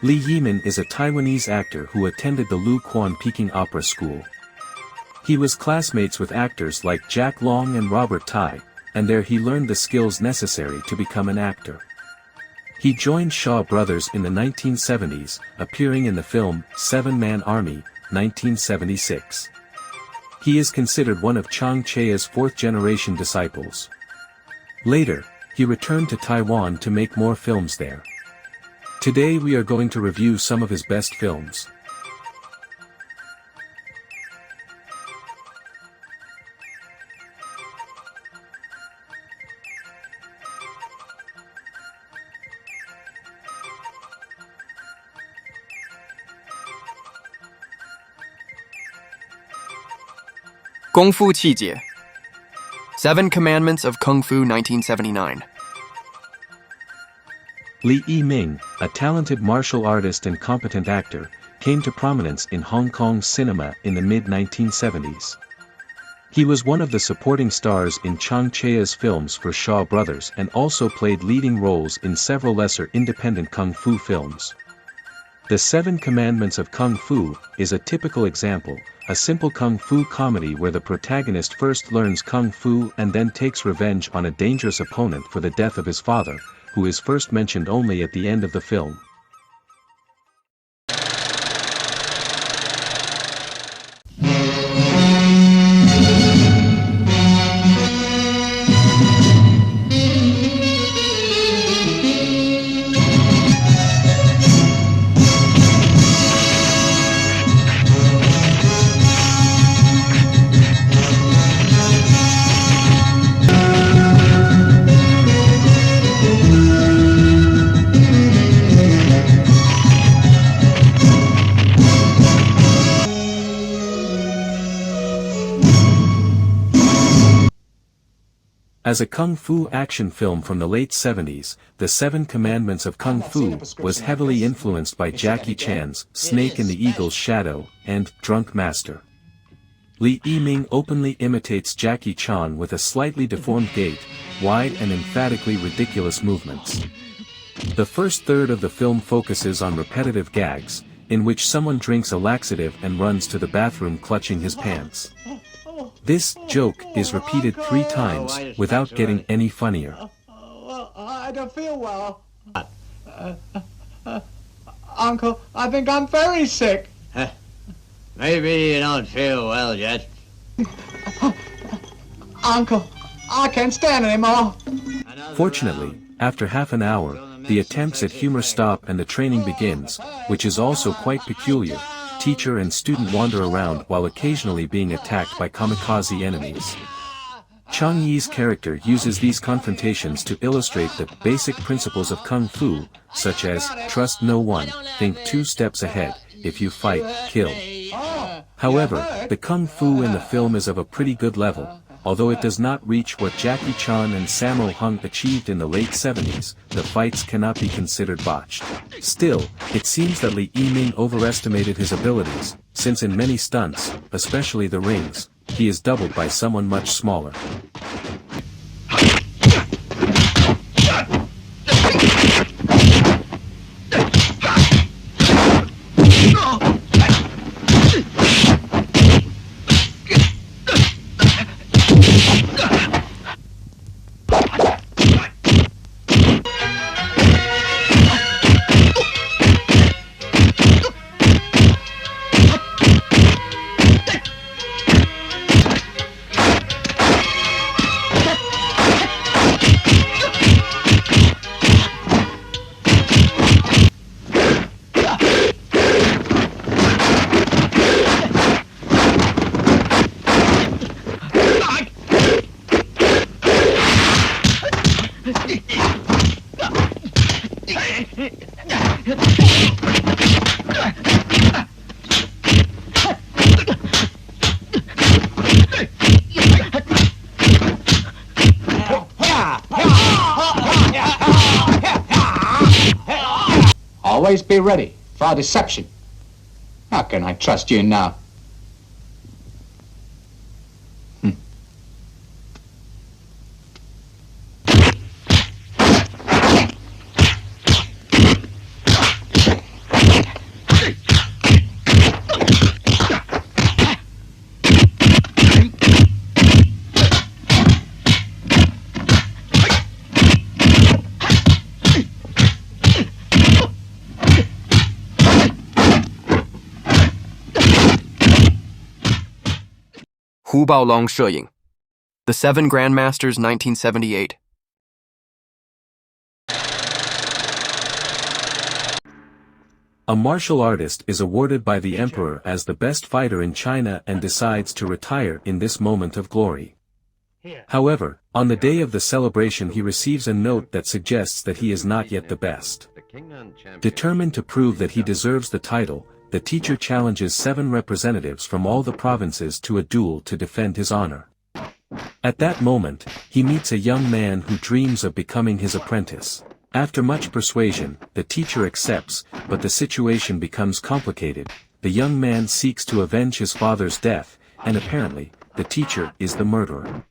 Li Yi-Ming is a Taiwanese actor who attended the Lu Quan Peking Opera School. He was classmates with actors like Jack Long and Robert Tai, and there he learned the skills necessary to become an actor. He joined Shaw Brothers in the 1970s, appearing in the film Seven-Man Army, 1976. He is considered one of Chang Cheh's fourth-generation disciples. Later, he returned to Taiwan to make more films there. Today we are going to review some of his best films. Kung Fu Qijie. Seven Commandments of Kung Fu 1979. Li Yi-Ming, a talented martial artist and competent actor, came to prominence in Hong Kong cinema in the mid-1970s. He was one of the supporting stars in Chang Cheh's films for Shaw Brothers and also played leading roles in several lesser independent kung fu films. The Seven Commandments of Kung Fu is a typical example, a simple kung fu comedy where the protagonist first learns kung fu and then takes revenge on a dangerous opponent for the death of his father, who is first mentioned only at the end of the film. As a kung fu action film from the late 70s, The Seven Commandments of Kung Fu was heavily influenced by Jackie Chan's Snake in the Eagle's Shadow and Drunk Master. Li Yi-Ming openly imitates Jackie Chan with a slightly deformed gait, wide and emphatically ridiculous movements. The first third of the film focuses on repetitive gags, in which someone drinks a laxative and runs to the bathroom clutching his pants. This joke is repeated 3 times without getting any funnier. I don't feel well. Uncle, I think I'm very sick. Maybe you don't feel well yet. Uncle, I can't stand anymore. Fortunately, after half an hour, the attempts at humor stop and the training begins, which is also quite peculiar. Teacher and student wander around while occasionally being attacked by kamikaze enemies. Chang Yi's character uses these confrontations to illustrate the basic principles of kung fu, such as, trust no one, think 2 steps ahead, if you fight, kill. However, the kung fu in the film is of a pretty good level, although it does not reach what Jackie Chan and Sammo Hung achieved in the late 70s, the fights cannot be considered botched. Still, it seems that Li Yi-Ming overestimated his abilities, since in many stunts, especially the rings, he is doubled by someone much smaller. Always be ready for deception. How can I trust you now? Hu Baolong 摄影 The Seven Grandmasters 1978 A martial artist is awarded by the emperor as the best fighter in China and decides to retire in this moment of glory. However, on the day of the celebration he receives a note that suggests that he is not yet the best. Determined to prove that he deserves the title, the teacher challenges 7 representatives from all the provinces to a duel to defend his honor. At that moment, he meets a young man who dreams of becoming his apprentice. After much persuasion, the teacher accepts, but the situation becomes complicated. The young man seeks to avenge his father's death, and apparently, the teacher is the murderer.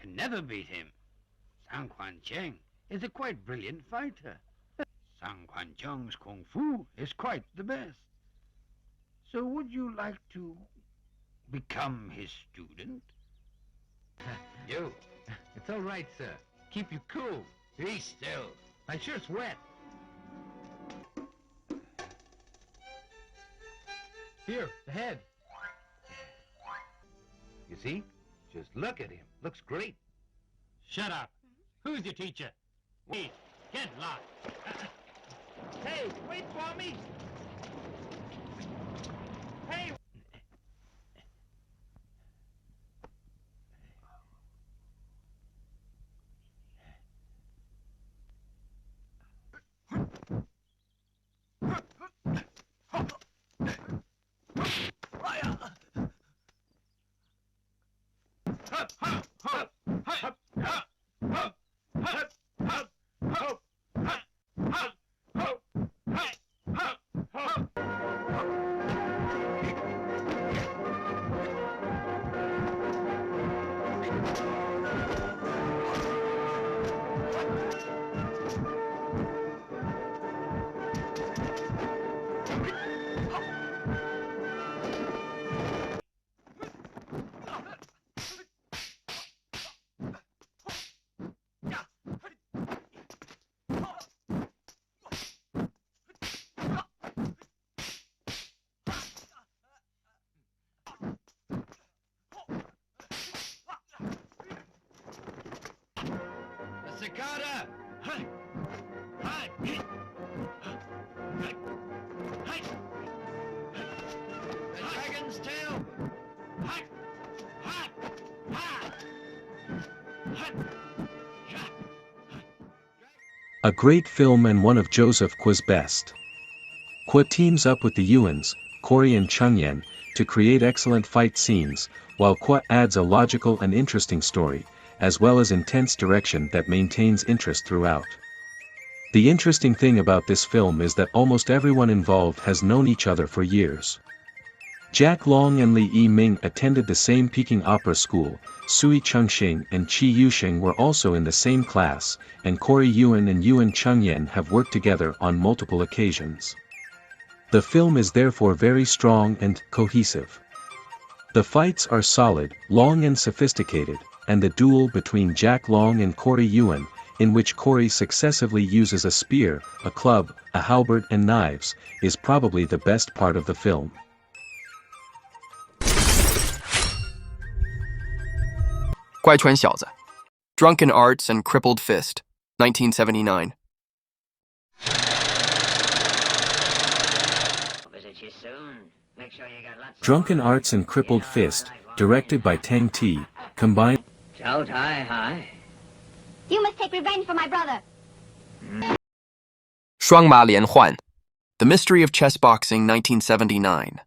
Can never beat him. Sang Cheng is a quite brilliant fighter. Sang Cheng's kung fu is quite the best. So would you like to become his student? You. It's all right, sir. Keep you cool. Be still. My shirt's wet. Here, the head. You see? Just look at him. Looks great. Shut up. Who's your teacher? Wait. Get lost. Hey, wait for me. Hey. Cicada! Hi! Hi! Hi! The dragon's tail! Hi! Hi! Hi! A great film and one of Joseph Qua's best. Qua teams up with the Yuans, Corey and Changyan, to create excellent fight scenes, while Qua adds a logical and interesting story, as well as intense direction that maintains interest throughout. The interesting thing about this film is that almost everyone involved has known each other for years. Jack Long and Li Yi-Ming attended the same Peking Opera School, Sui Chengxing and Qi Yusheng were also in the same class, and Corey Yuan and Yuan Chengyan have worked together on multiple occasions. The film is therefore very strong and cohesive. The fights are solid, long and sophisticated, and the duel between Jack Long and Corey Yuan, in which Corey successively uses a spear, a club, a halberd and knives, is probably the best part of the film. Guaichuan 小子 Drunken Arts and Crippled Fist 1979 Drunken Arts and Crippled Fist, directed by Tang Ti, combined. You must take revenge for my brother. 双马连环 The Mystery of Chess Boxing 1979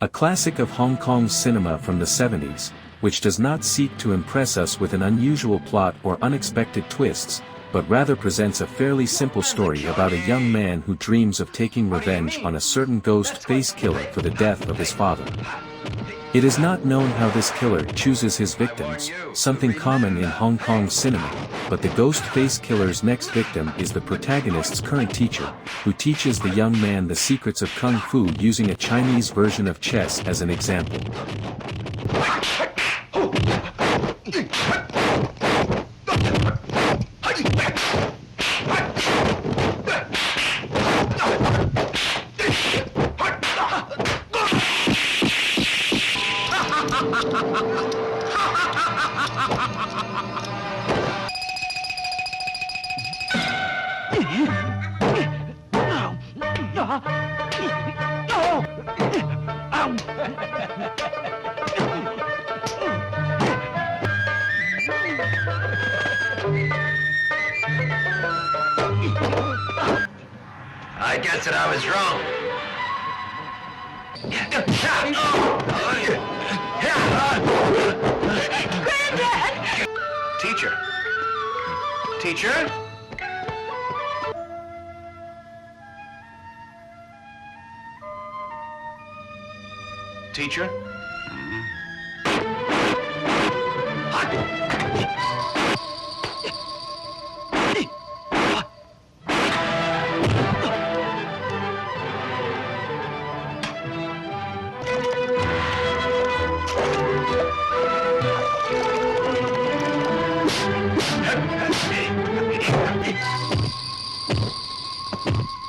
A classic of Hong Kong's cinema from the 70s, which does not seek to impress us with an unusual plot or unexpected twists, but rather presents a fairly simple story about a young man who dreams of taking revenge on a certain ghost face killer for the death of his father. It is not known how this killer chooses his victims, something common in Hong Kong cinema, but the ghost face killer's next victim is the protagonist's current teacher, who teaches the young man the secrets of kung fu using a Chinese version of chess as an example. I guess that I was wrong. Granddad! Teacher. Teacher? Teacher?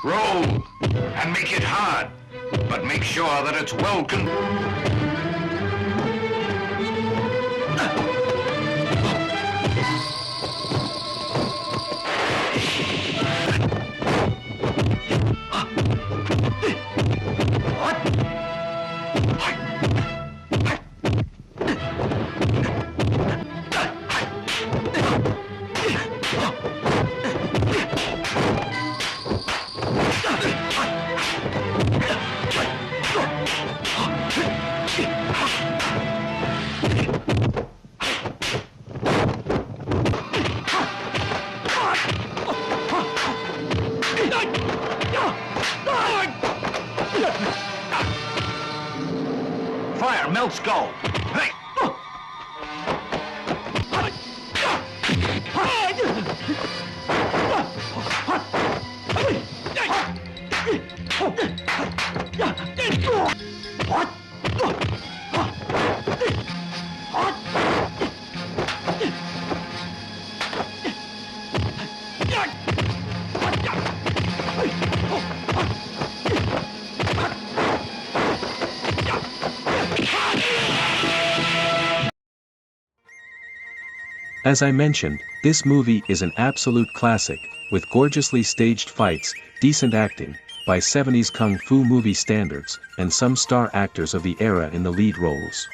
Roll and make it hard, but make sure that it's well Fire melts gold. Hey! As I mentioned, this movie is an absolute classic, with gorgeously staged fights, decent acting, by 70s kung fu movie standards, and some star actors of the era in the lead roles.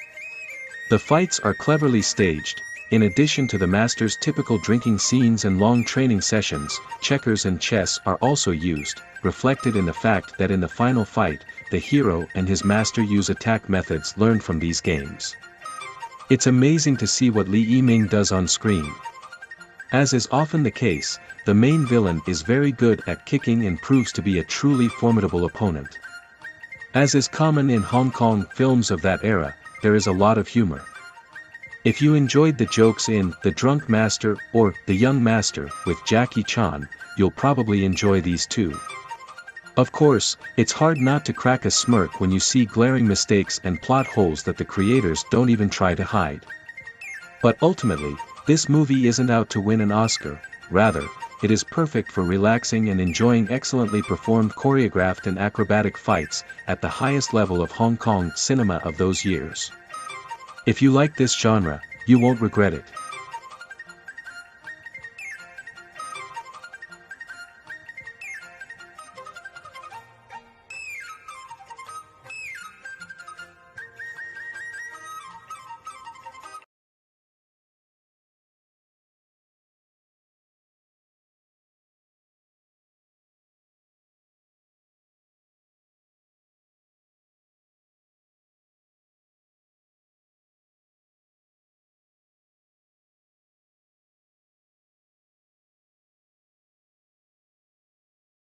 The fights are cleverly staged. In addition to the master's typical drinking scenes and long training sessions, checkers and chess are also used, reflected in the fact that in the final fight, the hero and his master use attack methods learned from these games. It's amazing to see what Li Yi-Ming does on screen. As is often the case, the main villain is very good at kicking and proves to be a truly formidable opponent. As is common in Hong Kong films of that era, there is a lot of humor. If you enjoyed the jokes in The Drunk Master or The Young Master with Jackie Chan, you'll probably enjoy these too. Of course, it's hard not to crack a smirk when you see glaring mistakes and plot holes that the creators don't even try to hide. But ultimately, this movie isn't out to win an Oscar, rather, it is perfect for relaxing and enjoying excellently performed choreographed and acrobatic fights at the highest level of Hong Kong cinema of those years. If you like this genre, you won't regret it.